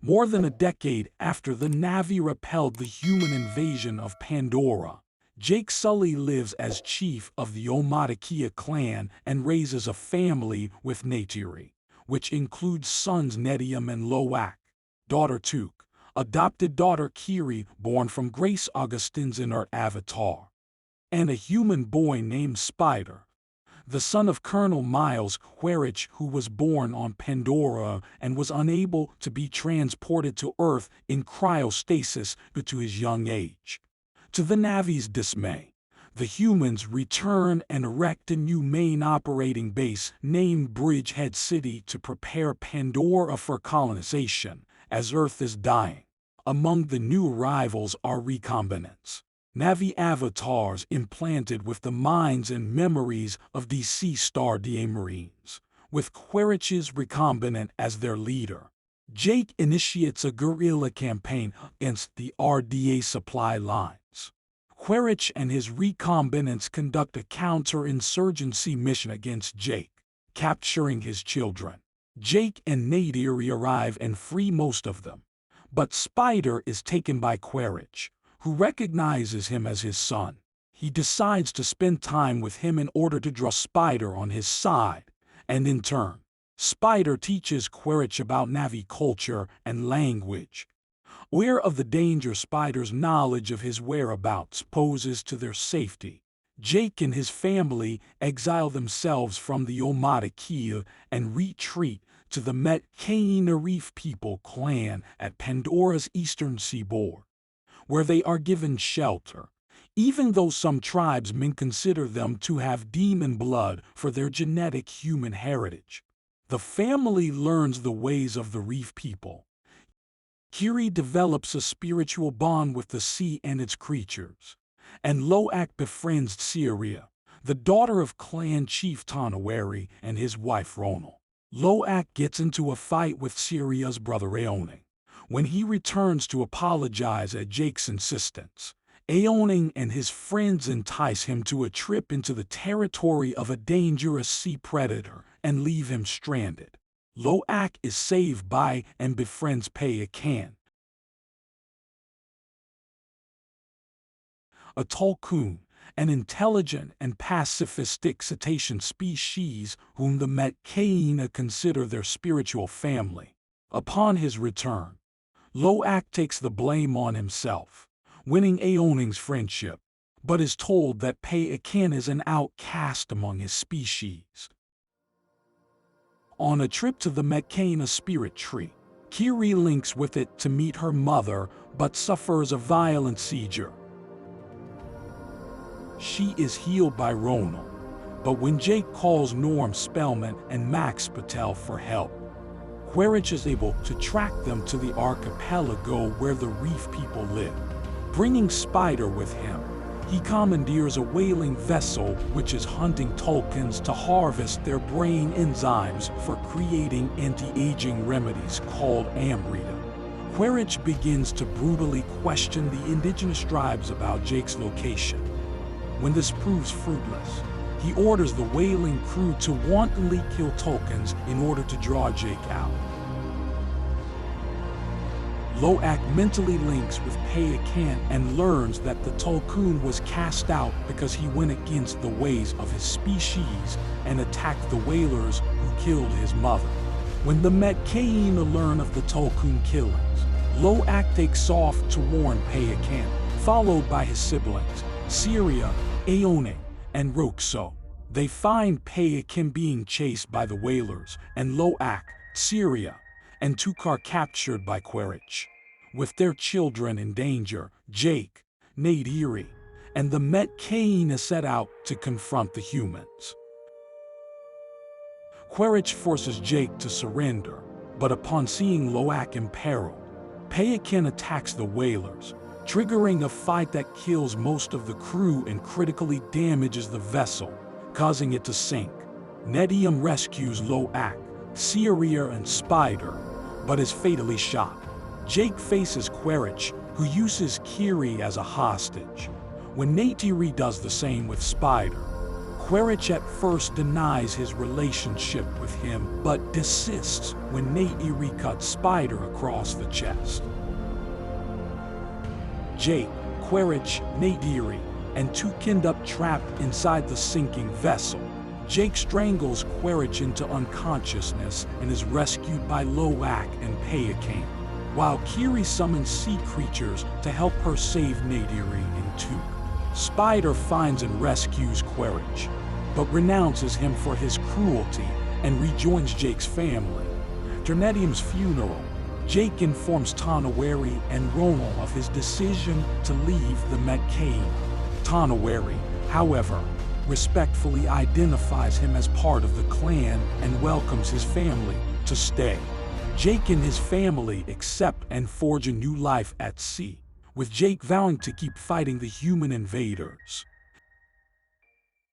More than a decade after the Na'vi repelled the human invasion of Pandora, Jake Sully lives as chief of the Metkayina clan and raises a family with Neytiri, which includes sons Nedium and Loak, daughter Tuk, adopted daughter Kiri born from Grace Augustine's inert avatar, and a human boy named Spider, the son of Colonel Miles Quaritch, who was born on Pandora and was unable to be transported to Earth in cryostasis due to his young age. To the Navy's dismay, the humans return and erect a new main operating base named Bridgehead City to prepare Pandora for colonization, as Earth is dying. Among the new arrivals are recombinants, Na'vi avatars implanted with the minds and memories of the Sea Star DA Marines, with Quaritch's recombinant as their leader. Jake initiates a guerrilla campaign against the RDA supply lines. Quaritch and his recombinants conduct a counterinsurgency mission against Jake, capturing his children. Jake and Neytiri arrive and free most of them, but Spider is taken by Quaritch, who recognizes him as his son. He decides to spend time with him in order to draw Spider on his side, and in turn, Spider teaches Quaritch about Na'vi culture and language. Aware of the danger Spider's knowledge of his whereabouts poses to their safety, Jake and his family exile themselves from the Metkayina and retreat to the Metkayina Reef People clan at Pandora's eastern seaboard, where they are given shelter, even though some tribesmen consider them to have demon blood for their genetic human heritage. The family learns the ways of the Reef People. Kiri develops a spiritual bond with the sea and its creatures, and Loak befriends Syria, the daughter of clan chief Tonawari and his wife Ronald. Loak gets into a fight with Syria's brother Aoning. When he returns to apologize at Jake's insistence, Aoning and his friends entice him to a trip into the territory of a dangerous sea predator and leave him stranded. Loak is saved by and befriends Metkayina, a Tulkun, an intelligent and pacifistic cetacean species whom the Metkayina consider their spiritual family. Upon his return, Loak takes the blame on himself, winning Aoning's friendship, but is told that Metkayina is an outcast among his species. On a trip to the Metkayina spirit tree, Kiri links with it to meet her mother but suffers a violent seizure. She is healed by Ronald, but when Jake calls Norm Spellman and Max Patel for help, Quaritch is able to track them to the archipelago where the Reef People live. Bringing Spider with him, he commandeers a whaling vessel which is hunting Tulkans to harvest their brain enzymes for creating anti-aging remedies called Amrita. Quaritch begins to brutally question the indigenous tribes about Jake's location. When this proves fruitless, he orders the whaling crew to wantonly kill Tulkans in order to draw Jake out. Loak mentally links with Metkayina and learns that the Tulkun was cast out because he went against the ways of his species and attacked the whalers who killed his mother. When the Metkayina learn of the Tulkun killings, Loak takes off to warn Metkayina, followed by his siblings, Syria, Aoning, and Roxo. They find Metkayina being chased by the whalers, and Loak, Syria, and Tuk are captured by Quaritch. With their children in danger, Jake, Neytiri, and the Metkayina set out to confront the humans. Quaritch forces Jake to surrender, but upon seeing Loak imperiled, Metkayina attacks the whalers, triggering a fight that kills most of the crew and critically damages the vessel, causing it to sink. Nedium rescues Loak, Syria, and Spider, but is fatally shot. Jake faces Quaritch, who uses Kiri as a hostage. When Neytiri does the same with Spider, Quaritch at first denies his relationship with him, but desists when Neytiri cuts Spider across the chest. Jake, Quaritch, Neytiri, and two Kindup trapped inside the sinking vessel. Jake strangles Quaritch into unconsciousness and is rescued by Loak and Payakane, while Kiri summons sea creatures to help her save Neytiri and Took. Spider finds and rescues Quaritch, but renounces him for his cruelty and rejoins Jake's family. Ternetium's funeral, Jake informs Tonawari and Ronal of his decision to leave the Metkayina. Tonawari, however, respectfully identifies him as part of the clan and welcomes his family to stay. Jake and his family accept and forge a new life at sea, with Jake vowing to keep fighting the human invaders.